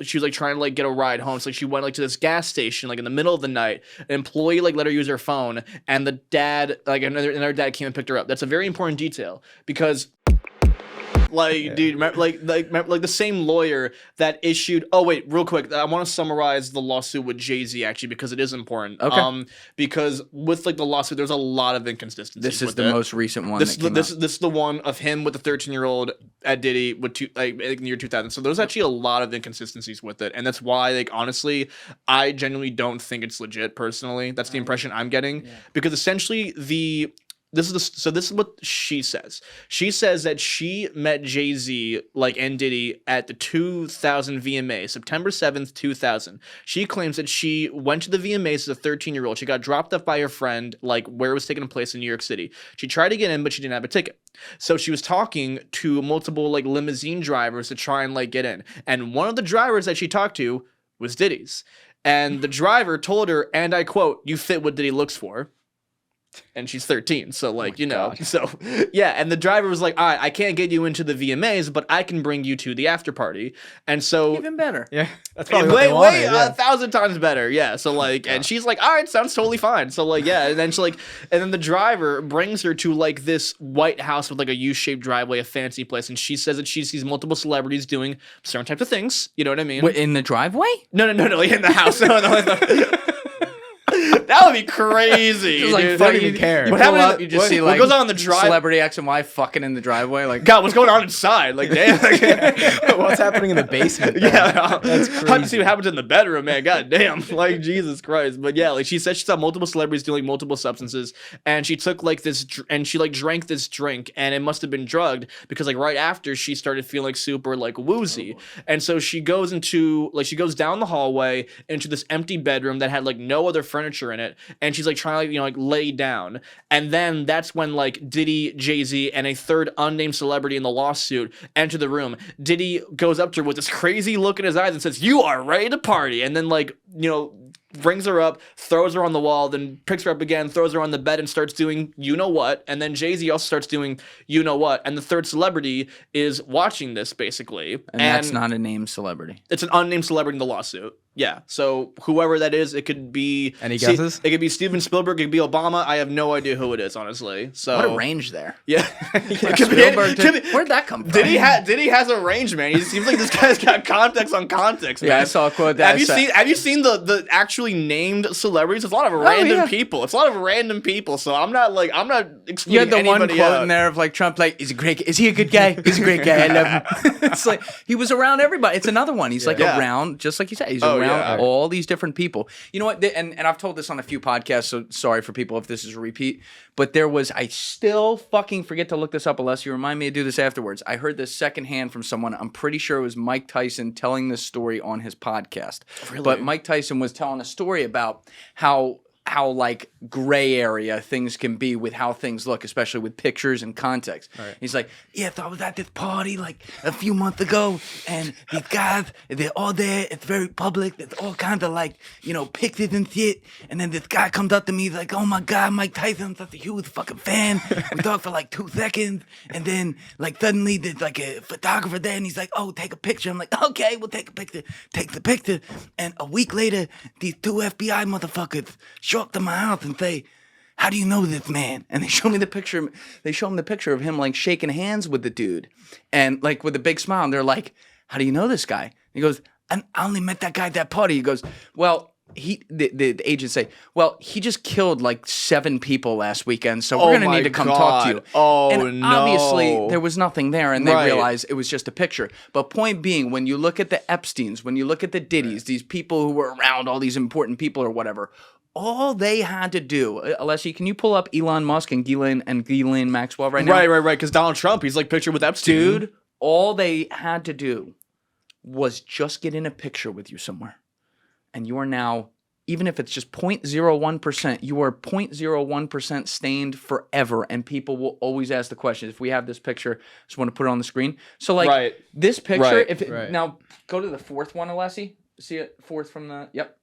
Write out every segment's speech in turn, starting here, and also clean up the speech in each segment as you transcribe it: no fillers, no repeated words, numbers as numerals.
she was like trying to like get a ride home. So like she went like to this gas station like in the middle of the night. An employee like let her use her phone, and the dad like another dad came and picked her up. That's a very important detail because dude, like the same lawyer that issued. Oh wait, real quick, I want to summarize the lawsuit with Jay-Z actually because it is important. Okay. Because with like the lawsuit, there's a lot of inconsistencies. This is the most recent one. This is the one of him with the 13-year-old at Diddy with in the year 2000. So there's actually a lot of inconsistencies with it, and that's why like honestly, I genuinely don't think it's legit. Personally, that's the impression I'm getting because essentially this is what she says. She says that she met Jay-Z and Diddy at the 2000 VMA, September 7th, 2000. She claims that she went to the VMAs as a 13-year-old. She got dropped off by her friend where it was taking place in New York City. She tried to get in, but she didn't have a ticket. So she was talking to multiple limousine drivers to try and get in. And one of the drivers that she talked to was Diddy's. And the driver told her, and I quote, "You fit what Diddy looks for." And she's 13, so God. so yeah. And the driver was like, "All right, I can't get you into the VMAs, but I can bring you to the after party." And so Even better. Yeah, that's probably what they wanted, yeah. 1,000 times better. Yeah. So and she's like, "All right, sounds totally fine." So yeah, and then and then the driver brings her to this white house with a U-shaped driveway, a fancy place, and she says that she sees multiple celebrities doing certain types of things. You know what I mean? Wait, in the driveway? No, in the house. No. That would be crazy. Just dude. don't even care. What happened? You just see what goes on in the drive? celebrity X and Y fucking in the driveway. God, what's going on inside? Damn. What's happening in the basement? Yeah, That's I have to crazy. see what happens in the bedroom, man. God damn, Jesus Christ. But yeah, she said she saw multiple celebrities doing multiple substances, and she took this, and she drank this drink, and it must have been drugged because right after she started feeling super woozy, and so she goes into she goes down the hallway into this empty bedroom that had no other furniture in it, and she's trying to lay down, and then that's when Diddy, Jay-Z, and a third unnamed celebrity in the lawsuit enter the room. Diddy goes up to her with this crazy look in his eyes and says, "You are ready to party," and then brings her up, throws her on the wall, then picks her up again, throws her on the bed and starts doing you know what, and then Jay-Z also starts doing you know what, and the third celebrity is watching this basically. And that's not a named celebrity. It's an unnamed celebrity in the lawsuit. Yeah, so whoever that is, it could be... Any guesses? It could be Steven Spielberg, it could be Obama. I have no idea who it is, honestly. So What a range there. Yeah. Spielberg where'd that come from? Diddy has a range, man. He seems like this guy's got context on context, man. Yeah, I saw a quote that Have you seen the actually named celebrities? It's a lot of random people. It's a lot of random people. So I'm not excluding You had the one anybody quote out. in there of Trump, is he a good guy? He's a great guy. I love him. It's he was around everybody. It's another one. He's around, just like you said, he's around all these different people. You know what? And I've told this on a few podcasts, so sorry for people if this is a repeat. But I still fucking forget to look this up unless you remind me to do this afterwards. I heard this secondhand from someone. I'm pretty sure it was Mike Tyson telling this story on his podcast. Really? But Mike Tyson was telling a story about how gray area things can be with how things look, especially with pictures and context. Right. He's like, yeah, so I was at this party a few months ago, and these guys, they're all there. It's very public. There's all kinds of pictures and shit. And then this guy comes up to me, he's like, oh my God, Mike Tyson, I'm such a huge fucking fan. We talked for 2 seconds, and then suddenly there's a photographer there, and he's like, oh, take a picture. I'm like, okay, we'll take a picture. Takes the picture, and a week later, these 2 FBI motherfuckers show up to my house and say, how do you know this man? And they show me the picture. They show him the picture of him shaking hands with the dude, and with a big smile. And they're like, how do you know this guy? And he goes, I only met that guy at that party. He goes, well, the agents say, well, he just killed 7 people last weekend, so we're gonna need to come talk to you. Oh, and no. obviously there was nothing there, and they realized it was just a picture. But point being, when you look at the Epsteins, when you look at the Diddys, these people who were around all these important people or whatever, all they had to do, Alessi, can you pull up Elon Musk and Ghislaine Maxwell right now? Right. Because Donald Trump, he's pictured with Epstein. Dude, all they had to do was just get in a picture with you somewhere. And you are now, even if it's just 0.01%, you are 0.01% stained forever. And people will always ask the question. If we have this picture, just want to put it on the screen. So this picture, now go to the 4th one, Alessi. See it? 4th from the, yep.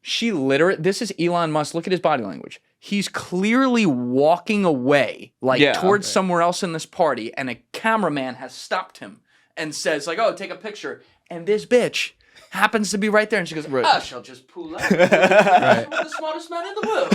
This is Elon Musk. Look at his body language. He's clearly walking away, towards somewhere else in this party, and a cameraman has stopped him and says, oh, take a picture. And this bitch happens to be right there, and she goes, I shall just pull out. With the smartest man in the world.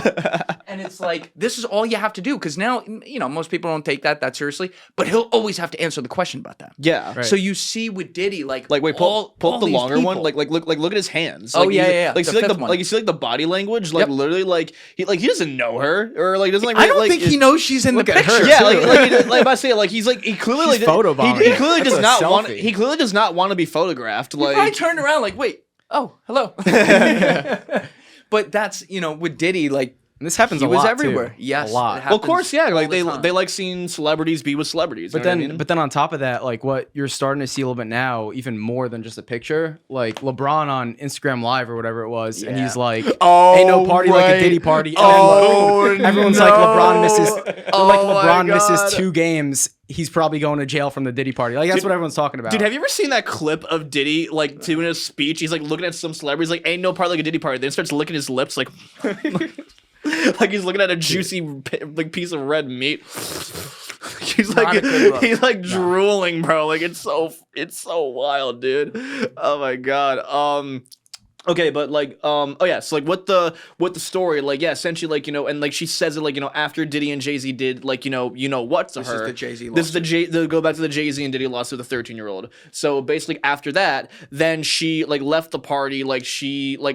And it's like, this is all you have to do, because now, most people don't take that seriously, but he'll always have to answer the question about that. Yeah. Right. So you see with Diddy, wait, pull up the longer one. people. Look at his hands. Oh, yeah. Like, The see, fifth one. you see the body language. Yep. Literally, he doesn't know her, or doesn't I don't think he knows she's in the at her. picture. Yeah, I say, he clearly She's photobombing. he clearly does That's a not want. selfie. He clearly does not want to be photographed. He probably turned around wait, oh, hello. But that's, with Diddy, And this happens he a was lot everywhere. too. Yes, a lot. it Well, of course, yeah. all the time. They like seeing celebrities be with celebrities. But then on top of that, what you're starting to see a little bit now, even more than just a picture, like LeBron on Instagram Live or whatever it was, and he's like, Oh, "Ain't no party like a Diddy party." And then everyone's like, "LeBron misses." LeBron misses 2 games. He's probably going to jail from the Diddy party. That's what everyone's talking about. Dude, have you ever seen that clip of Diddy doing a speech? He's looking at some celebrities, ain't no party like a Diddy party. Then starts licking his lips like he's looking at a juicy piece of red meat. He's drooling, bro. It's so wild, dude. Oh my god. Okay, but so what the story, essentially, and she says it, after Diddy and Jay-Z did, what to This her. is the Jay-Z This is lawsuit. the go back to the Jay-Z and Diddy lawsuit with the 13-year-old. So basically after that, then she left the party, she was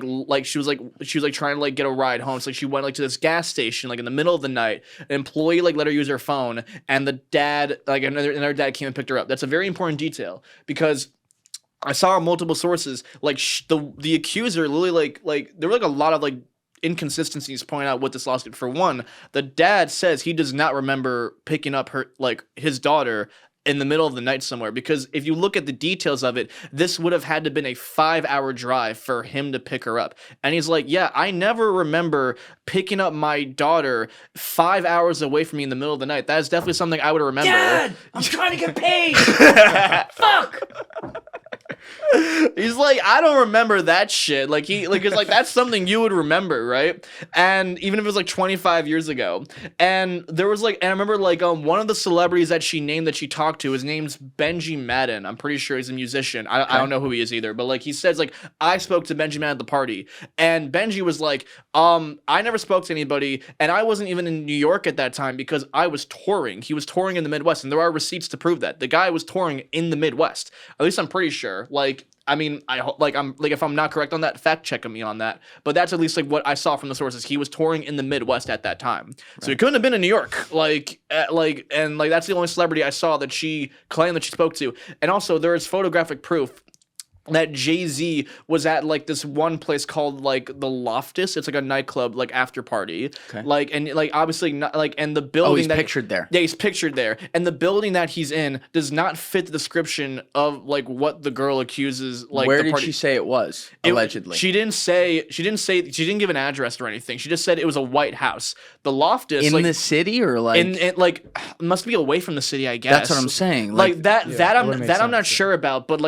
trying to get a ride home. So she went to this gas station in the middle of the night. An employee let her use her phone, and the dad another dad came and picked her up. That's a very important detail, because I saw multiple sources the accuser literally there were a lot of inconsistencies pointing out with this lawsuit. For one, the dad says he does not remember picking up her his daughter in the middle of the night somewhere, because if you look at the details of it, this would have had to been a 5-hour drive for him to pick her up. And he's like, yeah, I never remember picking up my daughter 5 hours away from me in the middle of the night. That is definitely something I would remember. Dad, I'm trying to get paid. Fuck. He's I don't remember that shit. It's that's something you would remember, right? And even if it was 25 years ago. And there was and I remember one of the celebrities that she named that she talked to, his name's Benji Madden. I'm pretty sure he's a musician. I don't know who he is either, but he says I spoke to Benji Madden at the party, and Benji was I never spoke to anybody, and I wasn't even in New York at that time because I was touring. He was touring in the Midwest, and there are receipts to prove that. The guy was touring in the Midwest. At least I'm pretty sure. If I'm not correct on that, fact check me on that. But that's at least what I saw from the sources. He was touring in the Midwest at that time, so he couldn't have been in New York. That's the only celebrity I saw that she claimed that she spoke to. And also, there is photographic proof that Jay-Z was at this one place called the Loftus. It's a nightclub after party. Okay. And obviously not and the building he's pictured there. Yeah, he's pictured there. And the building that he's in does not fit the description of what the girl accuses Where the did party. she say it was? Allegedly. She didn't give an address or anything. She just said it was a white house. The Loftus in the city, or must be away from the city, I guess. That's what I'm saying. I'm not sure about, but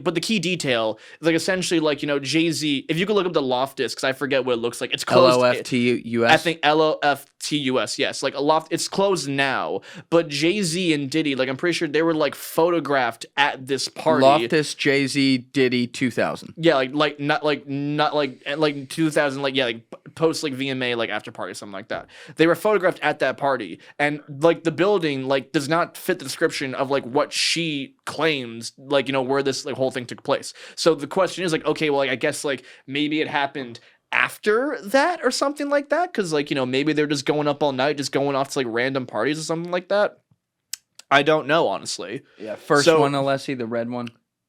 but the key detail, essentially, Jay-Z, if you could look up the Loftus, because I forget what it looks like. It's closed. LOFTUS? I think LOFTUS, yes. A loft, it's closed now. But Jay-Z and Diddy, I'm pretty sure they were photographed at this party. Loftus, Jay-Z, Diddy, 2000. Yeah, not 2000, post VMA after party or something like that. They were photographed at that party, and the building does not fit the description of what she claims where this whole thing took place. So the question is okay, well I guess maybe it happened after that or something like that, because maybe they're just going up all night, just going off to random parties or something like that. I don't know, honestly. Yeah, first one, Alessi, the red one.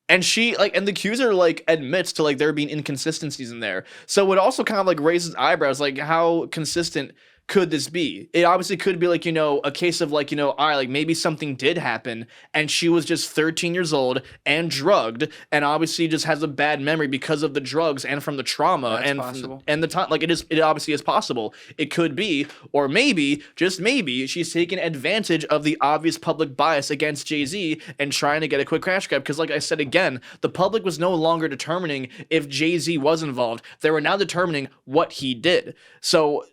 And she and the accuser admits to there being inconsistencies in there. So it also kind of raises eyebrows, how consistent could this be? It obviously could be a case of all right, maybe something did happen and she was just 13 years old and drugged, and obviously just has a bad memory because of the drugs and from the trauma. That's possible. And the time it obviously is possible. It could be, or maybe, just maybe, she's taking advantage of the obvious public bias against Jay-Z and trying to get a quick crash grab, because I said again, the public was no longer determining if Jay-Z was involved. They were now determining what he did. So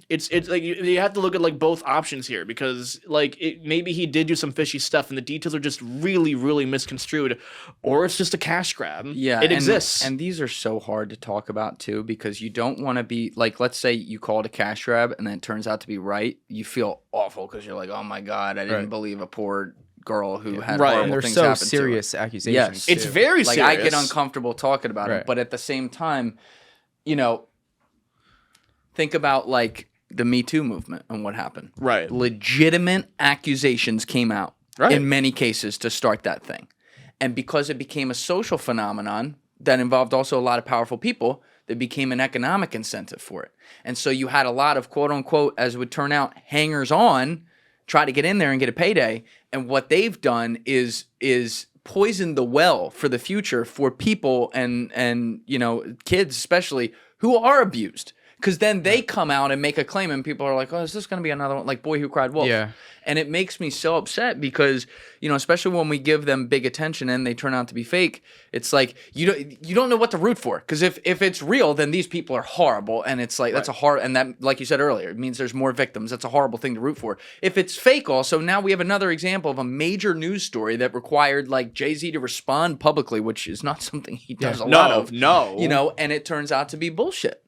it's like you have to look at like both options here, because like maybe he did do some fishy stuff and the details are just really, really misconstrued, or it's just a cash grab. Yeah, it exists. And these are so hard to talk about too, because you don't want to be like, let's say you call it a cash grab and then it turns out to be right. You feel awful because you're like, oh my God, I didn't believe a poor girl who had horrible and they're things so happen serious to her. accusations. Yes, it's very like serious. I get uncomfortable talking about it, but at the same time, you know, think about like the Me Too movement and what happened. Right. Legitimate accusations came out in many cases to start that thing. And because it became a social phenomenon that involved also a lot of powerful people, there became an economic incentive for it. And so you had a lot of quote unquote, as it would turn out, hangers on try to get in there and get a payday. And what they've done is poison the well for the future for people and you know, kids especially who are abused. Because then they come out and make a claim, and people are like, "Oh, is this going to be another one like Boy Who Cried Wolf?" Yeah, and it makes me so upset because, you know, especially when we give them big attention and they turn out to be fake, it's like you don't know what to root for. Because if it's real, then these people are horrible, and it's like that's a hard, and that, like you said earlier, it means there's more victims. That's a horrible thing to root for. If it's fake, also now we have another example of a major news story that required like Jay-Z to respond publicly, which is not something he does a lot of. No, you know, and it turns out to be bullshit.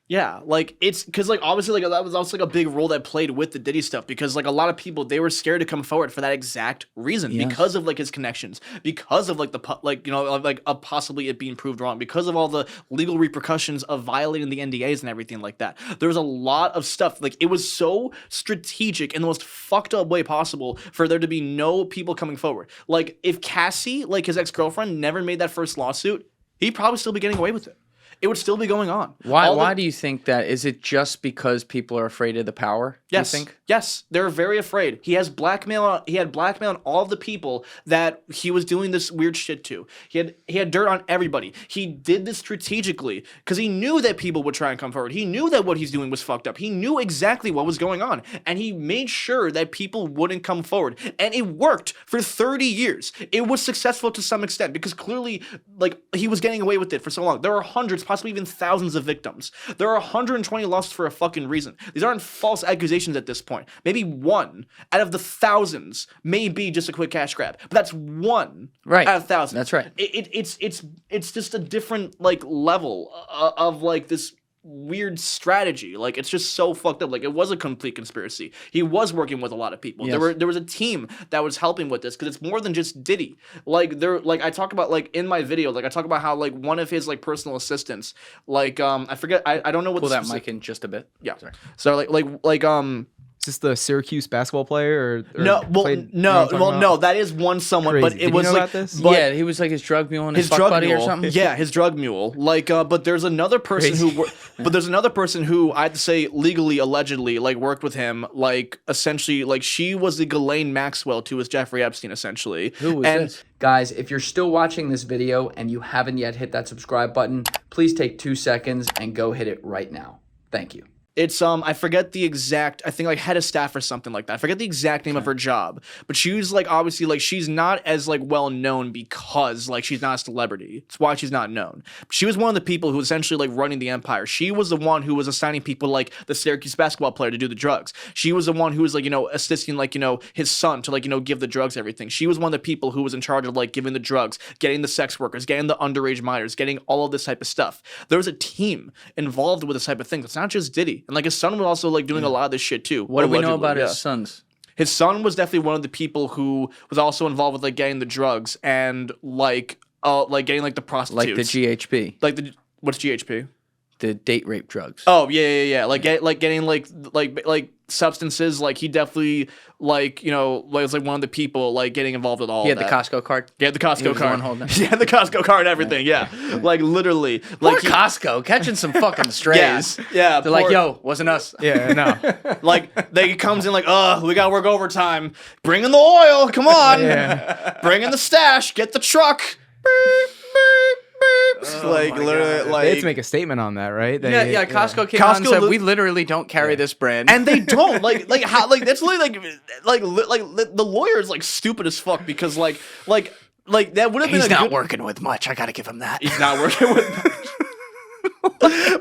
Yeah, like it's because like obviously like that was also like a big role that played with the Diddy stuff, because like a lot of people, they were scared to come forward for that exact reason, because of like his connections, because of like like, you know, like possibly it being proved wrong, because of all the legal repercussions of violating the NDAs and everything like that. There was a lot of stuff, like it was so strategic in the most fucked up way possible for there to be no people coming forward. Like if Cassie, like his ex-girlfriend, never made that first lawsuit, he'd probably still be getting away with it. It would still be going on. Why do you think that? Is it just because people are afraid of the power? Yes. You think? Yes. They're very afraid. He had blackmail on all of the people that he was doing this weird shit to. He had dirt on everybody. He did this strategically because he knew that people would try and come forward. He knew that what he's doing was fucked up. He knew exactly what was going on. And he made sure that people wouldn't come forward. And it worked for 30 years. It was successful to some extent because clearly, like, he was getting away with it for so long. There are hundreds, possibly even thousands of victims. There are 120 lawsuits for a fucking reason. These aren't false accusations at this point. Maybe one out of the thousands may be just a quick cash grab, but that's one out of thousands. That's right. It's just a different like level of like this weird strategy. Like it's just so fucked up. Like it was a complete conspiracy. He was working with a lot of people. Yes. There was a team that was helping with this because it's more than just Diddy. Like I talk about like in my video, like I talk about how like one of his like personal assistants, like I forget, I don't know what. Pull that mic in just a bit. Yeah. Sorry. So like Is this the Syracuse basketball player? Or no, well, played, no, that is one somewhat, Crazy. but Did it you was know like about this? Yeah, he was like his drug mule and his fuck drug buddy mule or something. Yeah, his drug mule. Like, but there's another person but there's another person who I have to say legally, allegedly, like worked with him. Like, essentially, like she was the Ghislaine Maxwell to his Jeffrey Epstein, essentially. Who was this? Guys, if you're still watching this video and you haven't yet hit that subscribe button, please take 2 seconds and go hit it right now. Thank you. It's I forget the exact, I think like head of staff or something like that. I forget the exact name of her job, but she was like obviously like she's not as like well known because like she's not a celebrity. It's why she's not known. She was one of the people who was essentially like running the empire. She was the one who was assigning people like the Syracuse basketball player to do the drugs. She was the one who was like, you know, assisting like, you know, his son to like, you know, give the drugs, everything. She was one of the people who was in charge of like giving the drugs, getting the sex workers, getting the underage minors, getting all of this type of stuff. There was a team involved with this type of thing. It's not just Diddy. And like his son was also like doing a lot of this shit too. What do we know about his sons? His son was definitely one of the people who was also involved with like getting the drugs and like getting like the prostitutes. Like the GHB. Like the what's GHB? The date rape drugs. Oh yeah. Like getting like substances. Like he definitely like, you know, was like one of the people like getting involved with all. He had that. the Costco card. Yeah, the Costco He was the card. one holding it. Yeah, the Costco card. Everything. Yeah. Like literally. Like Poor Costco catching some fucking strays. Yeah. They're like, yo, wasn't us. Yeah, no. Like they comes in like, we gotta work overtime. Bring in the oil, come on. Yeah. Bring in the stash. Get the truck. Beep, beep, beep. Like literally, like They had to make a statement on that, right? Yeah. Costco came out and said, we literally don't carry this brand. and they don't like how like that's literally like the lawyer's like stupid as fuck because like that would have been he's a not good, working with much. I gotta give him that. He's not working with.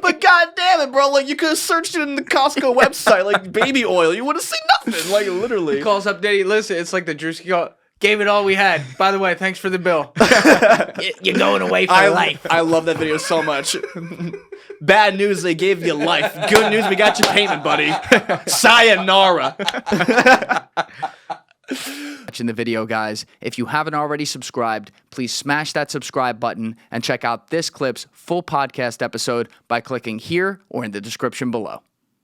But god damn it, bro! Like you could have searched it in the Costco website, like baby oil. You would have seen nothing. Like literally. Calls up Diddy. Listen, it's like the Drewski call. Gave it all we had. By the way, thanks for the bill. You're going away for life. I love that video so much. Bad news, they gave you life. Good news, we got your payment, buddy. Sayonara. Watching the video, guys. If you haven't already subscribed, please smash that subscribe button and check out this clip's full podcast episode by clicking here or in the description below.